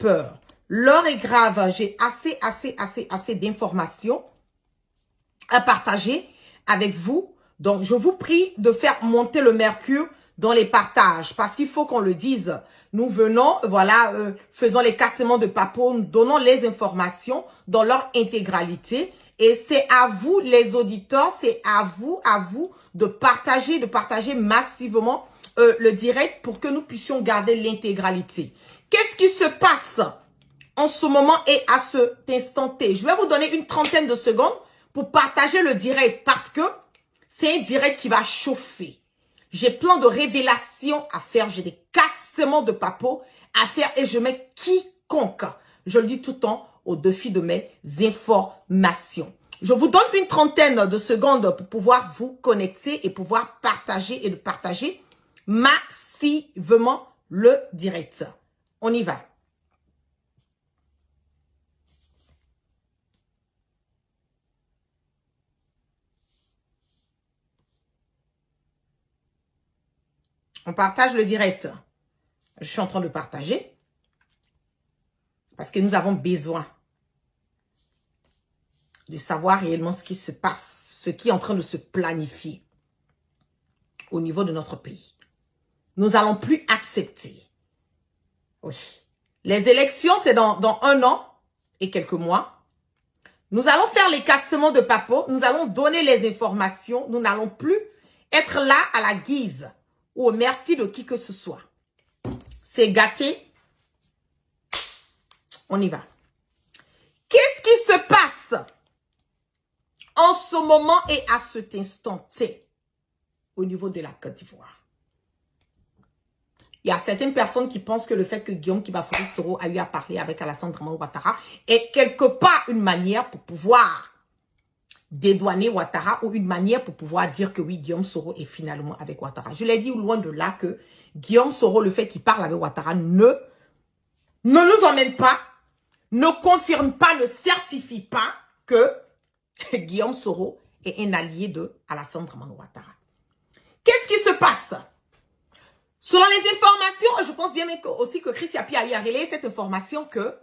peur. L'heure est grave. J'ai assez d'informations à partager avec vous. Donc, je vous prie de faire monter le mercure dans les partages parce qu'il faut qu'on le dise. Nous venons, voilà, faisons les cassements de papeaux, nous donnons les informations dans leur intégralité. Et c'est à vous, les auditeurs, c'est à vous de partager massivement le direct pour que nous puissions garder l'intégralité. Qu'est-ce qui se passe en ce moment et à cet instant T? Je vais vous donner une trentaine de secondes pour partager le direct parce que c'est un direct qui va chauffer. J'ai plein de révélations à faire. J'ai des cassements de papeaux à faire et je mets quiconque, je le dis tout le temps, au défi de mes informations. Je vous donne une trentaine de secondes pour pouvoir vous connecter et pouvoir partager et de partager massivement le direct. On y va. On partage le direct. Je suis en train de partager parce que nous avons besoin de savoir réellement ce qui se passe, ce qui est en train de se planifier au niveau de notre pays. Nous n'allons plus accepter. Oui. Les élections, c'est dans 1 an et quelques mois. Nous allons faire les cassements de papeaux. Nous allons donner les informations. Nous n'allons plus être là à la guise ou au merci de qui que ce soit. C'est gâté. On y va. Qu'est-ce qui se passe en ce moment et à cet instant T au niveau de la Côte d'Ivoire? Il y a certaines personnes qui pensent que le fait que Guillaume Kibafori Soro a eu à parler avec Alassane Dramane Ouattara est quelque part une manière pour pouvoir dédouaner Ouattara ou une manière pour pouvoir dire que oui, Guillaume Soro est finalement avec Ouattara. Je l'ai dit loin de là que Guillaume Soro, le fait qu'il parle avec Ouattara ne nous emmène pas, ne confirme pas, ne certifie pas que Guillaume Soro est un allié de Alassane Dramane Ouattara. Qu'est-ce qui se passe? Selon les informations, je pense bien aussi que Chris Yapi a eu à relayer cette information que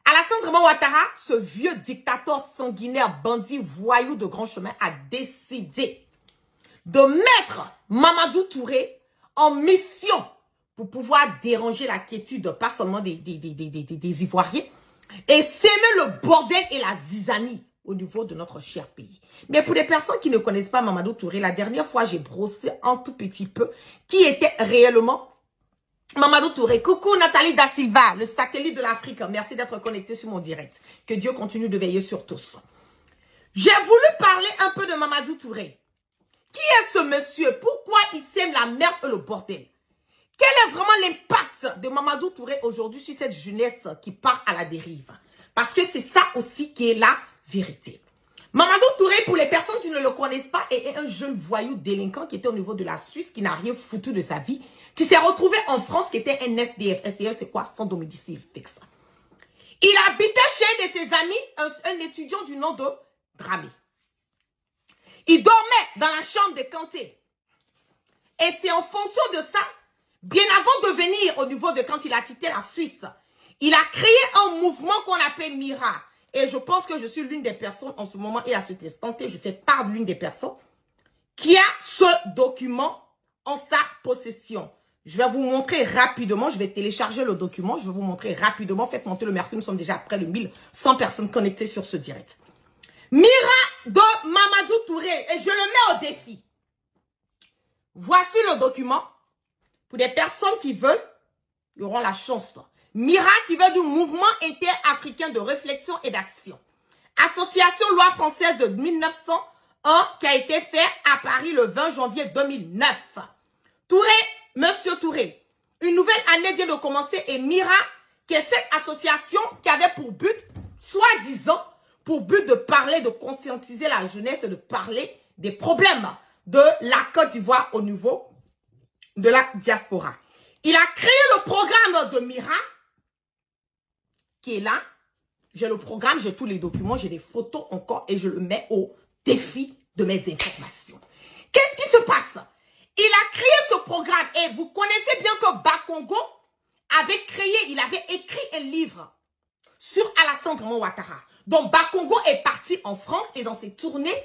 Alassane Dramane Ouattara, ce vieux dictateur sanguinaire, bandit, voyou de grand chemin, a décidé de mettre Mamadou Touré en mission pour pouvoir déranger la quiétude, pas seulement des Ivoiriens, et s'aimer le bordel et la zizanie au niveau de notre cher pays. Mais pour les personnes qui ne connaissent pas Mamadou Touré, la dernière fois, j'ai brossé un tout petit peu qui était réellement Mamadou Touré. Coucou Nathalie Da Silva, le satellite de l'Afrique. Merci d'être connecté sur mon direct. Que Dieu continue de veiller sur tous. J'ai voulu parler un peu de Mamadou Touré. Qui est ce monsieur? Pourquoi il sème la merde et le bordel? Quel est vraiment l'impact de Mamadou Touré aujourd'hui sur cette jeunesse qui part à la dérive? Parce que c'est ça aussi qui est la vérité. Mamadou Touré, pour les personnes qui ne le connaissent pas, est un jeune voyou délinquant qui était au niveau de la Suisse, qui n'a rien foutu de sa vie, qui s'est retrouvé en France, qui était un SDF. SDF, c'est quoi? Sans domicile fixe. Il habitait chez un de ses amis, un étudiant du nom de Dramé. Il dormait dans la chambre de Kanté. Et c'est en fonction de ça, bien avant de venir au niveau de quand il a quitté la Suisse, il a créé un mouvement qu'on appelle Mira. Et je pense que je suis l'une des personnes en ce moment et à cet instant, je fais part de l'une des personnes qui a ce document en sa possession. Je vais vous montrer rapidement, je vais télécharger le document, je vais vous montrer rapidement. Faites monter le mercure, nous sommes déjà à près de 1100 personnes connectées sur ce direct. Mira de Mamadou Touré, et je le mets au défi. Voici le document. Pour des personnes qui veulent, ils auront la chance. Mira qui veut du mouvement interafricain de réflexion et d'action. Association loi française de 1901 qui a été faite à Paris le 20 janvier 2009. Touré, monsieur Touré, une nouvelle année vient de commencer et Mira, qui est cette association qui avait pour but, soi-disant, pour but de parler, de conscientiser la jeunesse, de parler des problèmes de la Côte d'Ivoire au niveau de la diaspora. Il a créé le programme de Mira, qui est là. J'ai le programme, j'ai tous les documents, j'ai des photos encore et je le mets au défi de mes informations. Qu'est-ce qui se passe? Il a créé ce programme et vous connaissez bien que Bakongo il avait écrit un livre sur Alassane Draman Ouattara. Donc Bakongo est parti en France et dans ses tournées,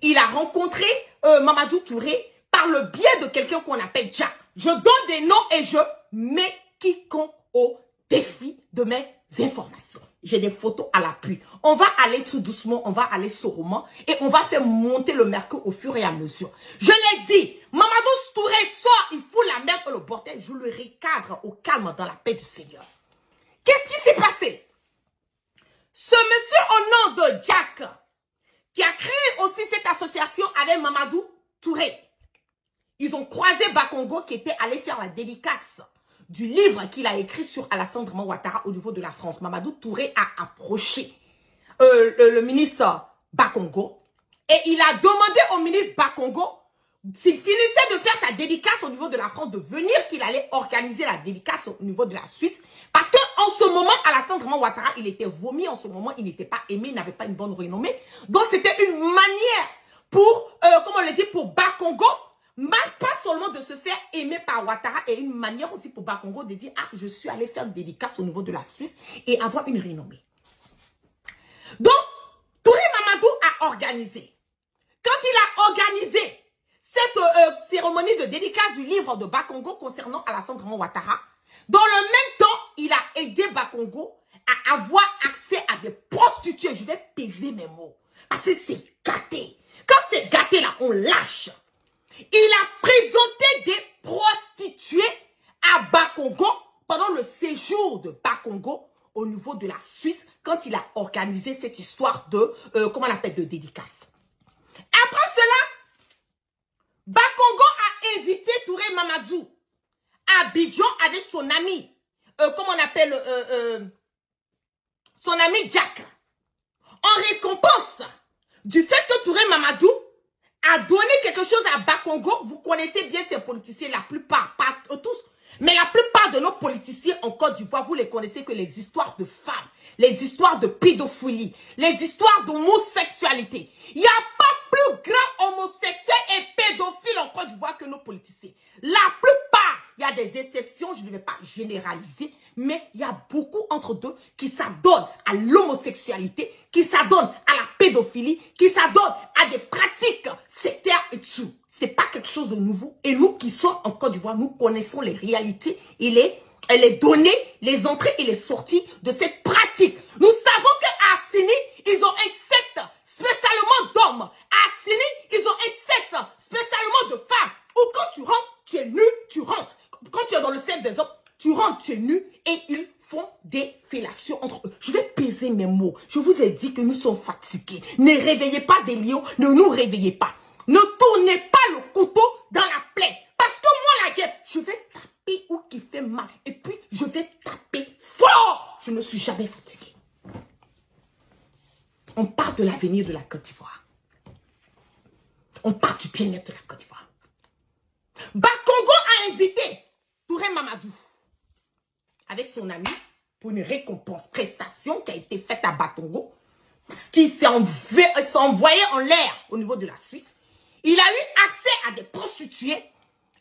il a rencontré Mamadou Touré par le biais de quelqu'un qu'on appelle Jack. Je donne des noms et je mets quiconque au défi de mes informations. J'ai des photos à l'appui. On va aller tout doucement, on va aller sorement et on va faire monter le mercure au fur et à mesure. Je l'ai dit, Mamadou Touré sort, il fout la merde au bordel, je le recadre au calme dans la paix du Seigneur. Qu'est-ce qui s'est passé? Ce monsieur au nom de Jack, qui a créé aussi cette association avec Mamadou Touré, ils ont croisé Bakongo qui était allé faire la dédicace du livre qu'il a écrit sur Alassane Draman Ouattara au niveau de la France. Mamadou Touré a approché le ministre Bakongo et il a demandé au ministre Bakongo s'il finissait de faire sa dédicace au niveau de la France, de venir, qu'il allait organiser la dédicace au niveau de la Suisse. Parce qu'en ce moment, Alassane Draman Ouattara, il était vomi. En ce moment, il n'était pas aimé, il n'avait pas une bonne renommée. Donc, c'était une manière pour, comment on le dit, pour Bakongo, pas seulement de se faire aimer par Ouattara, et une manière aussi pour Bakongo de dire, ah, je suis allé faire une dédicace au niveau de la Suisse et avoir une renommée. Donc, Touré Mamadou a organisé. Quand il a organisé cette cérémonie de dédicace du livre de Bakongo concernant Alassane Draman Ouattara, dans le même temps, il a aidé Bakongo à avoir accès à des prostituées. Je vais peser mes mots. Parce que c'est gâté. Quand c'est gâté, là, on lâche. Il a présenté des prostituées à Bakongo pendant le séjour de Bakongo au niveau de la Suisse quand il a organisé cette histoire de, comment on appelle, de dédicace. Après cela, Bakongo a invité Touré Mamadou à Abidjan avec son ami, comment on appelle, son ami Jack. En récompense du fait que Touré Mamadou a donné quelque chose à Bakongo, vous connaissez bien ces politiciens, la plupart, pas tous, mais la plupart de nos politiciens en Côte d'Ivoire, vous les connaissez que les histoires de femmes, les histoires de pédophilie, les histoires d'homosexualité. Il n'y a pas plus grand homosexuel et pédophile en Côte d'Ivoire que nos politiciens. La plupart, il y a des exceptions, je ne vais pas généraliser, mais il y a beaucoup entre eux qui s'adonnent à l'homosexualité, qui s'adonnent à la pédophilie, qui s'adonnent à des pratiques sectaires et tout. C'est pas quelque chose de nouveau. Et nous qui sommes en Côte d'Ivoire, nous connaissons les réalités et les données, les entrées et les sorties de cette pratique. Nous savons qu'à Assini, ils ont un secte spécialement d'hommes. À Assini, ils ont un secte spécialement de femmes. Ou quand tu rentres, tu es nu, tu rentres. Quand tu es dans le secte des hommes, tu rentres, tu es nu et ils font des fellations entre eux. Je vais peser mes mots. Je vous ai dit que nous sommes fatigués. Ne réveillez pas des lions, ne nous réveillez pas. Ne tournez pas le couteau dans la plaie. Parce que moi, la guerre, je vais taper où qui fait mal. Et puis, je vais taper fort. Je ne suis jamais fatiguée. On parle de l'avenir de la Côte d'Ivoire. On parle du bien-être de la Côte d'Ivoire. Bakongo a invité Touré Mamadou avec son ami pour une récompense, prestation qui a été faite à Bakongo, parce qu'il s'est envoyé en l'air au niveau de la Suisse. Il a eu accès à des prostituées.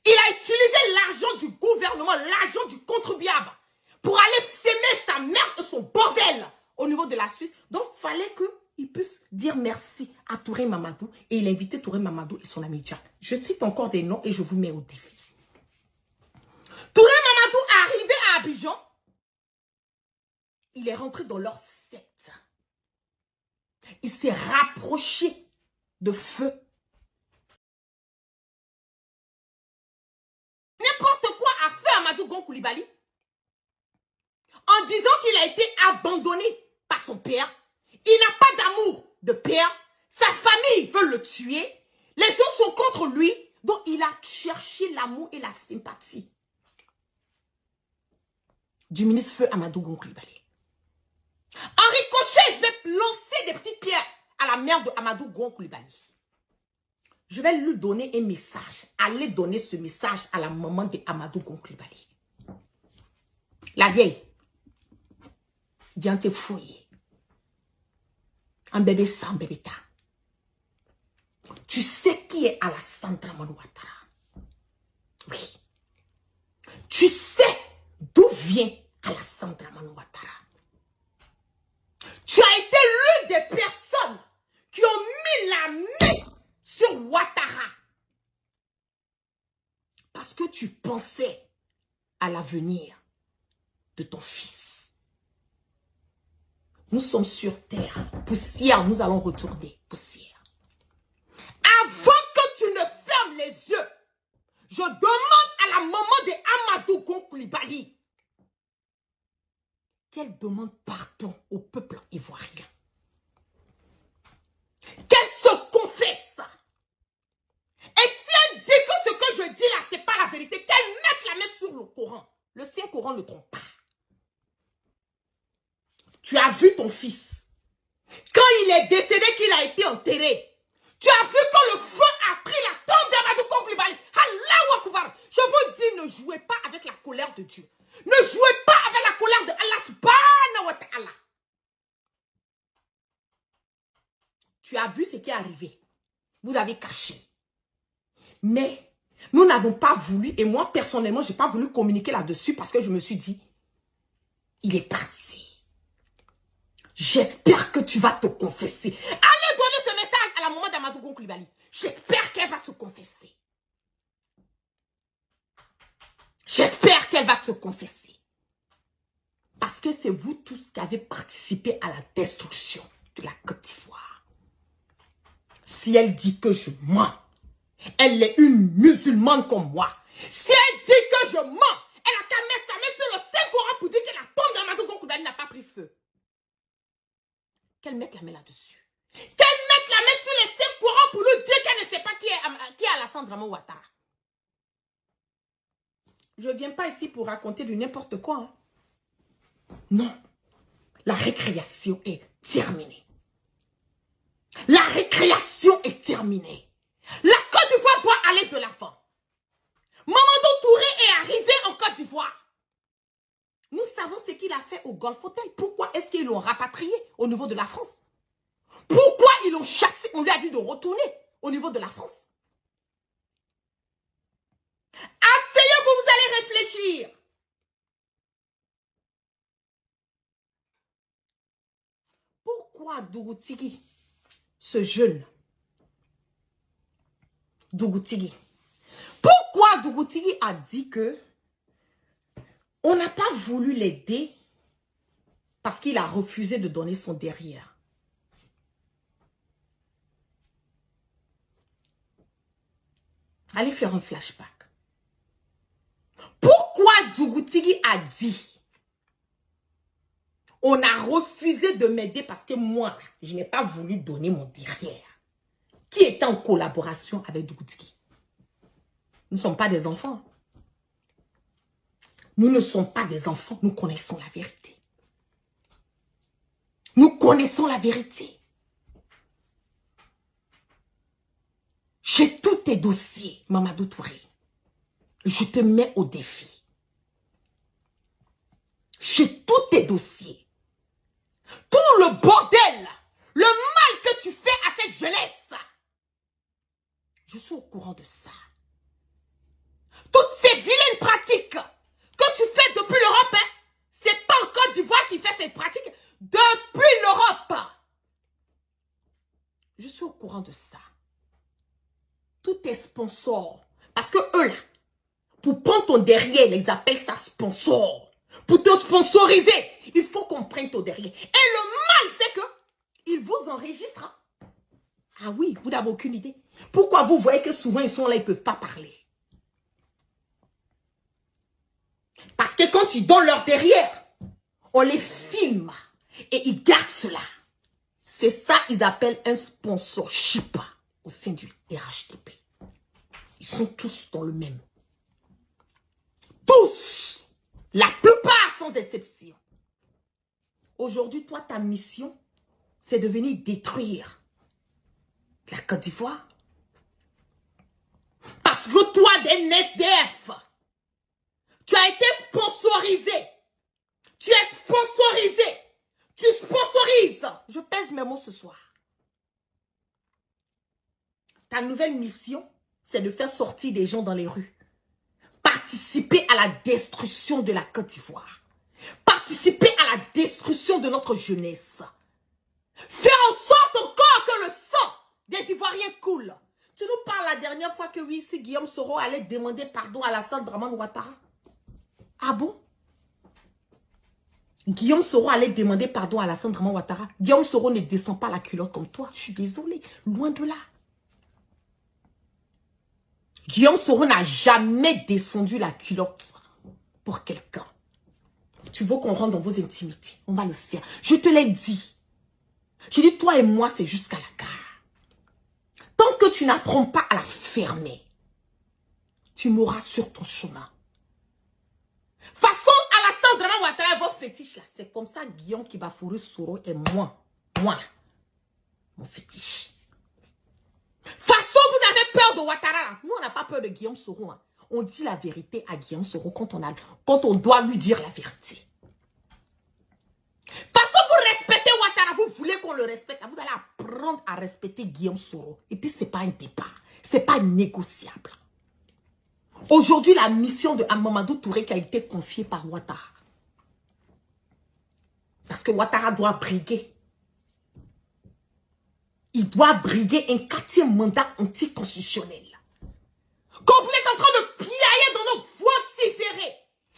Il a utilisé l'argent du gouvernement, l'argent du contribuable, pour aller s'aimer sa mère et son bordel au niveau de la Suisse. Donc, il fallait qu'il puisse dire merci à Touré Mamadou. Et il a invité Touré Mamadou et son ami Jack. Je cite encore des noms et je vous mets au défi. Touré Mamadou est arrivé à Abidjan. Il est rentré dans leur secte. Il s'est rapproché de feu. N'importe quoi a fait Amadou Gon Coulibaly en disant qu'il a été abandonné par son père. Il n'a pas d'amour de père. Sa famille veut le tuer. Les gens sont contre lui. Donc il a cherché l'amour et la sympathie du ministre Feu Amadou Gon Coulibaly. En ricochet, je vais lancer des petites pierres à la mère de Amadou Gon Coulibaly. Je vais lui donner un message. Allez donner ce message à la maman de Amadou Gon Coulibaly. La vieille. Viens te fouiller. Un bébé sans bébé ta. Tu sais qui est Alassane Draman Ouattara? Oui. Tu sais D'où vient Alassane Dramane Ouattara? Tu as été l'une des personnes qui ont mis la main sur Ouattara. Parce que tu pensais à l'avenir de ton fils. Nous sommes sur terre. Poussière, nous allons retourner. Poussière. Avant que tu ne fermes les yeux, je demande à la maman de Amadou Gon Coulibaly qu'elle demande pardon au peuple ivoirien. Qu'elle se confesse. Et si elle dit que ce que je dis là, ce n'est pas la vérité, qu'elle mette la main sur le Coran. Le Saint-Coran ne trompe pas. Tu as vu ton fils. Quand il est décédé, qu'il a été enterré. Tu as vu quand le feu a pris la tombe d'Amadou Gon Coulibaly. Allahu Akbar. Je vous dis, ne jouez pas avec la colère de Dieu. Ne jouez pas avec la colère de Allah subhanahu wa ta'ala. Tu as vu ce qui est arrivé. Vous avez caché. Mais nous n'avons pas voulu, et moi personnellement, je n'ai pas voulu communiquer là-dessus parce que je me suis dit, il est parti. J'espère que tu vas te confesser. Allez donner ce message à la maman d'Amadou Gon Coulibaly. J'espère qu'elle va se confesser. J'espère qu'elle va se confesser. Parce que c'est vous tous qui avez participé à la destruction de la Côte d'Ivoire. Si elle dit que je mens, elle est une musulmane comme moi. Si elle dit que je mens, elle a qu'à mettre sa main sur le Saint-Coran pour dire que la tombe d'Amadou Gon Coulibaly n'a pas pris feu. Qu'elle mette la main là-dessus. Qu'elle mette la main sur les Saint-Coran pour nous dire qu'elle ne sait pas qui est Alassane Dramane Ouattara. Je ne viens pas ici pour raconter du n'importe quoi. Hein. Non. La récréation est terminée. La récréation est terminée. La Côte d'Ivoire doit aller de l'avant. Mamadou Touré est arrivé en Côte d'Ivoire. Nous savons ce qu'il a fait au Golf Hotel. Pourquoi est-ce qu'ils l'ont rapatrié au niveau de la France? Pourquoi ils l'ont chassé? On lui a dit de retourner au niveau de la France. Asseyez-vous, vous allez réfléchir. Pourquoi Dougou Tigui, ce jeune, Dougou Tigui, pourquoi Dougou Tigui a dit que on n'a pas voulu l'aider parce qu'il a refusé de donner son derrière? Allez faire un flashback. Pourquoi Dougou Tigui a dit on a refusé de m'aider parce que moi, je n'ai pas voulu donner mon derrière? Qui était en collaboration avec Dougou Tigui? Nous ne sommes pas des enfants. Nous ne sommes pas des enfants. Nous connaissons la vérité. Nous connaissons la vérité. J'ai tous tes dossiers, Mamadou Touré. Je te mets au défi. J'ai tous tes dossiers. Tout le bordel, le mal que tu fais à cette jeunesse. Je suis au courant de ça. Toutes ces vilaines pratiques que tu fais depuis l'Europe, hein, c'est pas en Côte d'Ivoire qui fait ces pratiques. Depuis l'Europe. Je suis au courant de ça. Tous tes sponsors. Parce que eux là, pour prendre ton derrière, ils appellent ça sponsor. Pour te sponsoriser, il faut qu'on prenne ton derrière. Et le mal, c'est que ils vous enregistrent. Hein. Ah oui, vous n'avez aucune idée. Pourquoi vous voyez que souvent ils sont là, ils ne peuvent pas parler? Parce que quand ils donnent leur derrière, on les filme et ils gardent cela. C'est ça qu'ils appellent un sponsorship au sein du RHDP. Ils sont tous dans le même. Tous. La plupart sans exception. Aujourd'hui, toi, ta mission, c'est de venir détruire la Côte d'Ivoire. Parce que toi, des SDF, tu as été sponsorisé. Tu es sponsorisé. Tu sponsorises. Je pèse mes mots ce soir. Ta nouvelle mission, c'est de faire sortir des gens dans les rues. Par participer à la destruction de la Côte d'Ivoire. Participer à la destruction de notre jeunesse. Faire en sorte encore que le sang des Ivoiriens coule. Tu nous parles la dernière fois que oui, si Guillaume Soro allait demander pardon à Alassane Dramane Ouattara. Ah bon? Guillaume Soro allait demander pardon à Alassane Dramane Ouattara. Guillaume Soro ne descend pas la culotte comme toi. Je suis désolée. Loin de là. Guillaume Soro n'a jamais descendu la culotte pour quelqu'un. Tu veux qu'on rentre dans vos intimités? On va le faire. Je te l'ai dit. Je dis, toi et moi, c'est jusqu'à la gare. Tant que tu n'apprends pas à la fermer, tu mourras sur ton chemin. Façon Alassane Dramane Ouattara, votre fétiche là, c'est comme ça Guillaume Kibafourou Soro et moi, mon fétiche. Façon vous avez peur de Ouattara là. Nous on n'a pas peur de Guillaume Soro. Hein. On dit la vérité à Guillaume Soro quand on doit lui dire la vérité. Façon vous respectez Ouattara, vous voulez qu'on le respecte. Vous allez apprendre à respecter Guillaume Soro. Et puis c'est pas un débat, c'est pas négociable. Aujourd'hui, la mission de Mamadou Touré qui a été confiée par Ouattara. Parce que Ouattara doit briguer. Il doit briguer un 4e mandat anticonstitutionnel. Quand vous êtes en train de piailler dans nos vociférés.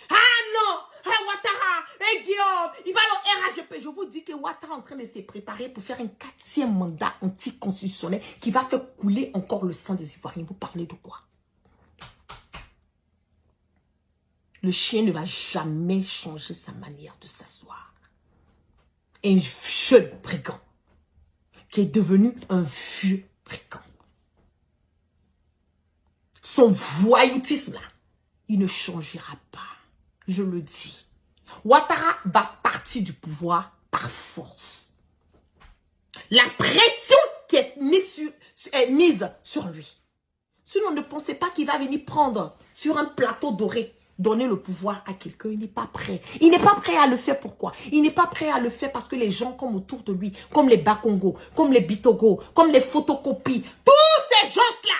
Ah non, ah Ouattara, Guillaume, il va au RHP. Je vous dis que Ouattara est en train de se préparer pour faire un 4e mandat anticonstitutionnel qui va faire couler encore le sang des Ivoiriens. Vous parlez de quoi? Le chien ne va jamais changer sa manière de s'asseoir. Un jeune brigand qui est devenu un vieux brigand. Son voyoutisme là, il ne changera pas. Je le dis. Ouattara va partir du pouvoir par force. La pression qui est mise sur lui. Sinon, ne pensez pas qu'il va venir prendre sur un plateau doré, donner le pouvoir à quelqu'un. Il n'est pas prêt. Il n'est pas prêt à le faire. Pourquoi? Il n'est pas prêt à le faire parce que les gens comme autour de lui, comme les Bakongo, comme les Bitogo, comme les photocopies, tous ces gens-là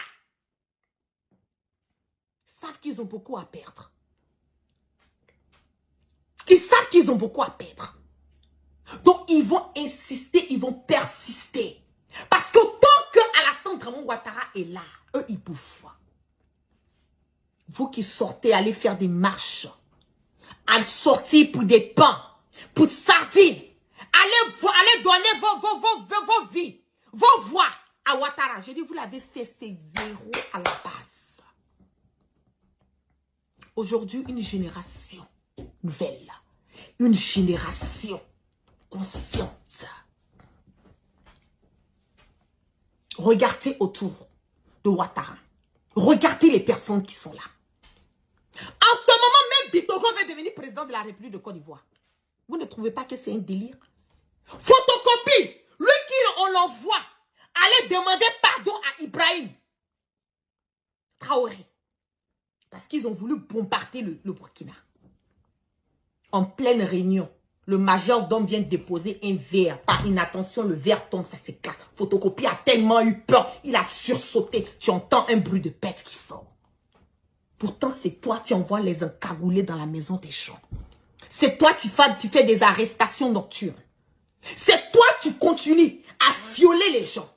savent qu'ils ont beaucoup à perdre. Ils savent qu'ils ont beaucoup à perdre. Donc, ils vont insister, ils vont persister. Parce que tant que Alassane Dramane Ouattara est là, eux, ils bouffent. Vous qui sortez, allez faire des marches, allez sortir pour des pains, pour sardines, allez donner vos vies, vos voix à Ouattara. Je dis, vous l'avez fait, c'est 0 à la base. Aujourd'hui, une génération nouvelle, une génération consciente. Regardez autour de Ouattara. Regardez les personnes qui sont là. En ce moment, même Bitogo va devenir président de la République de Côte d'Ivoire. Vous ne trouvez pas que c'est un délire? Photocopie, lui qui on l'envoie, allez demander pardon à Ibrahim Traoré. Parce qu'ils ont voulu bombarder le Burkina. En pleine réunion, le majordome vient déposer un verre. Par inattention, le verre tombe, ça s'éclate. Photocopie a tellement eu peur, il a sursauté. Tu entends un bruit de pète qui sort. Pourtant, c'est toi qui envoies les encagoulés dans la maison des gens. C'est toi qui fais des arrestations nocturnes. C'est toi qui continues à violer les gens.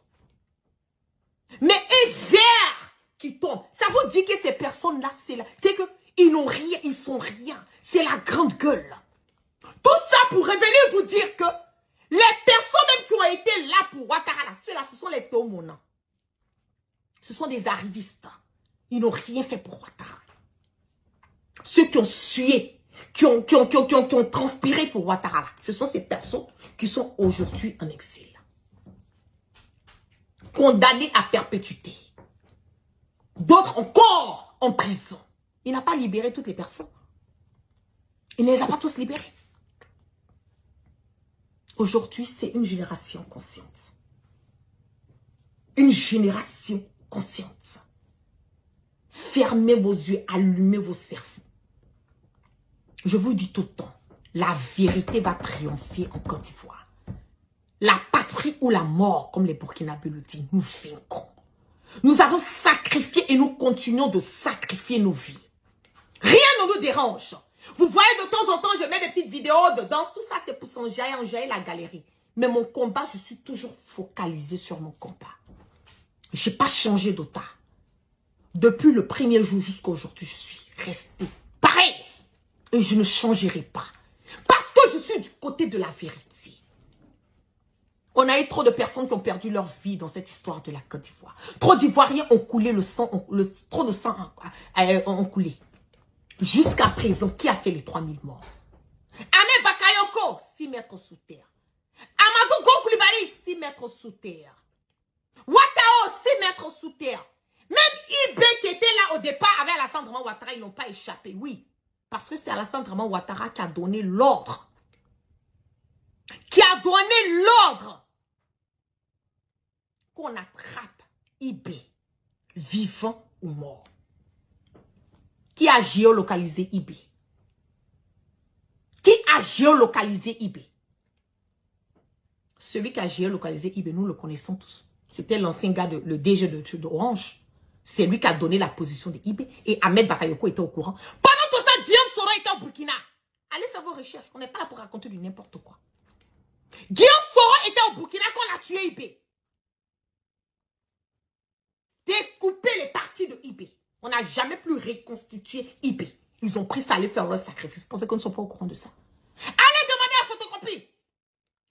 Mais un verre qui tombe, ça vous dit que ces personnes-là, c'est qu'ils n'ont rien, ils sont rien. C'est la grande gueule. Tout ça pour revenir vous dire que les personnes même qui ont été là pour Ouattara, ceux-là, ce sont les Théomonans. Ce sont des arrivistes. Ils n'ont rien fait pour Ouattara. Ceux qui ont sué, qui ont transpiré pour Ouattara, là, ce sont ces personnes qui sont aujourd'hui en exil. Condamnées à perpétuité. D'autres encore en prison. Il n'a pas libéré toutes les personnes. Il ne les a pas tous libérés. Aujourd'hui, c'est une génération consciente. Une génération consciente. Fermez vos yeux, allumez vos cerveaux. Je vous dis tout le temps, la vérité va triompher en Côte d'Ivoire. La patrie ou la mort, comme les Burkinabés le disent, nous vaincrons. Nous avons sacrifié et nous continuons de sacrifier nos vies. Rien ne nous dérange. Vous voyez de temps en temps, je mets des petites vidéos de danse. Tout ça, c'est pour s'enjailler la galerie. Mais mon combat, je suis toujours focalisée sur mon combat. Je n'ai pas changé d'OTA. Depuis le premier jour jusqu'à aujourd'hui, je suis restée pareil. Et je ne changerai pas. Parce que je suis du côté de la vérité. On a eu trop de personnes qui ont perdu leur vie dans cette histoire de la Côte d'Ivoire. Trop d'Ivoiriens ont coulé le sang, trop de sang ont coulé. Jusqu'à présent, qui a fait les 3000 morts? Ahmed Bakayoko, 6 mètres sous terre. Amadou Gon Coulibaly, 6 mètres sous terre. Ouattara, 6 mètres sous terre. Même Ibé qui était là au départ avec Alassane Draman Ouattara, ils n'ont pas échappé. Oui, parce que c'est Alassane Draman Ouattara qui a donné l'ordre. Qui a donné l'ordre qu'on attrape Ibé, vivant ou mort. Qui a géolocalisé Ibé? Qui a géolocalisé Ibé? Celui qui a géolocalisé Ibé, nous le connaissons tous. C'était l'ancien gars, le DG de Orange. C'est lui qui a donné la position de Ibé. Et Ahmed Bakayoko était au courant. Pendant tout ça, Guillaume Soro était au Burkina. Allez faire vos recherches. On n'est pas là pour raconter du n'importe quoi. Guillaume Soro était au Burkina quand on a tué Ibé. Découper les parties de Ibé. On n'a jamais plus reconstitué Ibé. Ils ont pris ça, aller faire leur sacrifice. Vous pensez qu'on ne sont pas au courant de ça? Allez demander la photocopie.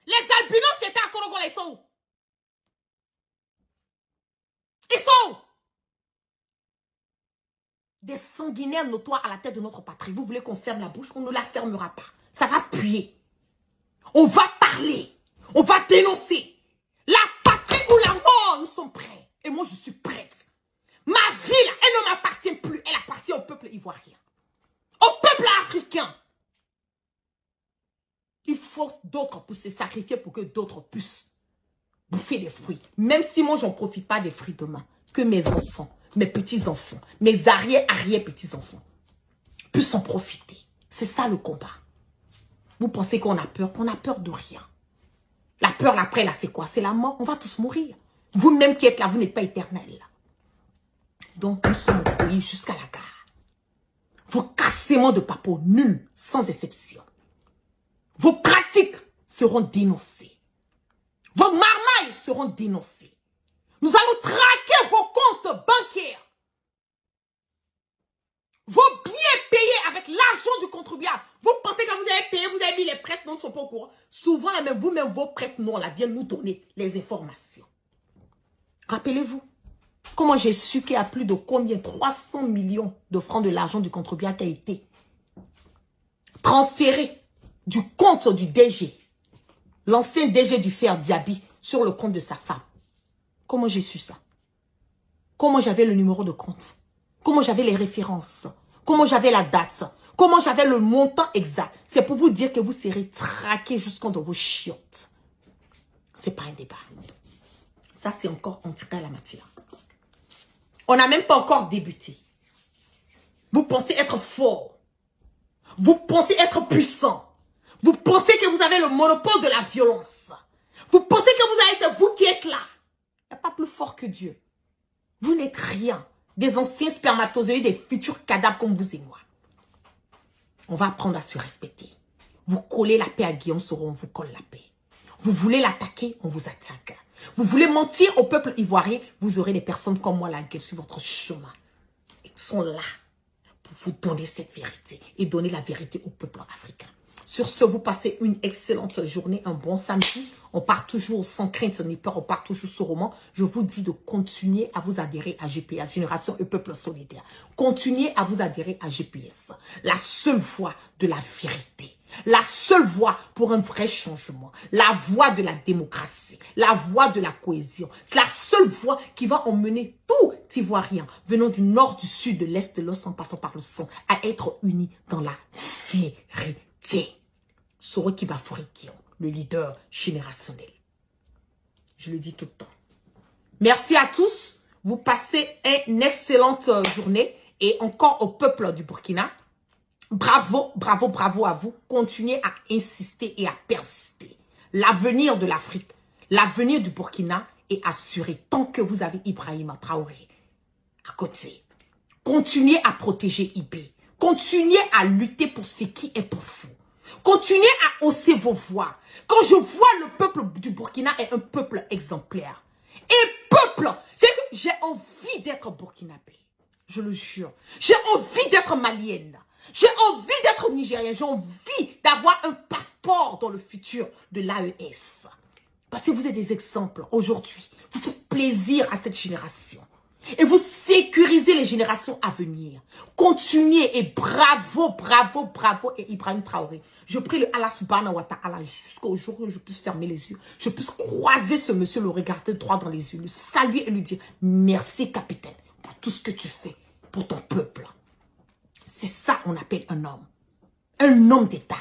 Les albinos qui étaient à Korogola, ils sont où? Ils sont où? Des sanguinaires notoires à la tête de notre patrie. Vous voulez qu'on ferme la bouche? On ne la fermera pas. Ça va puer. On va parler. On va dénoncer. La patrie ou la mort, nous sommes prêts. Et moi, je suis prête. Ma vie, là, elle ne m'appartient plus. Elle appartient au peuple ivoirien. Au peuple africain. Il faut d'autres pour se sacrifier pour que d'autres puissent bouffer des fruits. Même si moi, j'en profite pas des fruits demain. Que mes enfants, mes petits-enfants, mes arrière-petits-enfants puissent en profiter. C'est ça le combat. Vous pensez qu'on a peur? On a peur de rien. La peur, après, là, c'est quoi? C'est la mort. On va tous mourir. Vous-même qui êtes là, vous n'êtes pas éternel. Donc, nous sommes au pays jusqu'à la gare. Vos cassements de papeaux nuls, sans exception. Vos pratiques seront dénoncées. Vos marmailles seront dénoncées. Nous allons traquer vos comptes bancaires. Vos billets payés avec l'argent du contribuable. Vous pensez que vous avez payé, vous avez mis les prêtres, non, ne sont pas au courant. Souvent, vous-même, vos prêtres, non, là, viennent nous donner les informations. Rappelez-vous, comment j'ai su qu'il y a plus de combien? 300 millions de francs de l'argent du contribuable qui a été transféré du compte du DG, l'ancien DG du Fer Diaby, sur le compte de sa femme. Comment j'ai su ça? Comment j'avais le numéro de compte? Comment j'avais les références? Comment j'avais la date? Comment j'avais le montant exact? C'est pour vous dire que vous serez traqués jusqu'en dans vos chiottes. C'est pas un débat. Ça, c'est encore entrer à la matière. On n'a même pas encore débuté. Vous pensez être fort. Vous pensez être puissant. Vous pensez que vous avez le monopole de la violence. Vous pensez que c'est vous qui êtes là. Il n'y a pas plus fort que Dieu. Vous n'êtes rien. Des anciens spermatozoïdes, des futurs cadavres comme vous et moi. On va apprendre à se respecter. Vous collez la paix à Guillaume Soro, on vous colle la paix. Vous voulez l'attaquer, on vous attaque. Vous voulez mentir au peuple ivoirien, vous aurez des personnes comme moi, la gueule sur votre chemin. Ils sont là pour vous donner cette vérité et donner la vérité au peuple africain. Sur ce, vous passez une excellente journée, un bon samedi. On part toujours sans crainte ni peur, on part toujours sur roman. Je vous dis de continuer à vous adhérer à GPS, Génération et Peuple Solidaire. Continuez à vous adhérer à GPS. La seule voie de la vérité. La seule voie pour un vrai changement. La voie de la démocratie. La voie de la cohésion. C'est la seule voie qui va emmener tout Ivoirien, venant du nord, du sud, de l'est, de l'ouest, en passant par le sang, à être unis dans la vérité. Soroki Bafoury-Guillaume, le leader générationnel. Je le dis tout le temps. Merci à tous. Vous passez une excellente journée. Et encore au peuple du Burkina, bravo, bravo, bravo à vous. Continuez à insister et à persister. L'avenir de l'Afrique, l'avenir du Burkina est assuré tant que vous avez Ibrahima Traoré à côté. Continuez à protéger Ibé. Continuez à lutter pour ce qui est pour vous. Continuez à hausser vos voix. Quand je vois le peuple du Burkina est un peuple exemplaire. Et peuple, c'est que j'ai envie d'être burkinabé. Je le jure. J'ai envie d'être malienne. J'ai envie d'être nigérienne. J'ai envie d'avoir un passeport dans le futur de l'AES. Parce que vous êtes des exemples aujourd'hui. Vous faites plaisir à cette génération. Et vous sécurisez les générations à venir. Continuez et bravo, bravo, bravo. Et Ibrahim Traoré, je prie le Allah subhanahu wa ta'ala jusqu'au jour où je puisse fermer les yeux. Je puisse croiser ce monsieur, le regarder droit dans les yeux, le saluer et lui dire merci capitaine pour tout ce que tu fais pour ton peuple. C'est ça qu'on appelle un homme. Un homme d'État.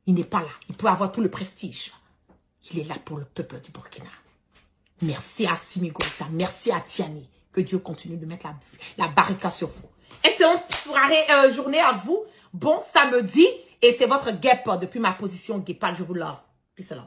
Il n'est pas là. Il peut avoir tout le prestige. Il est là pour le peuple du Burkina. Merci à Simi Goïta. Merci à Tiani. Que Dieu continue de mettre la barricade sur vous. Excellente journée à vous. Bon samedi. Et c'est votre guêpe depuis ma position guépale. Je vous love. Peace out.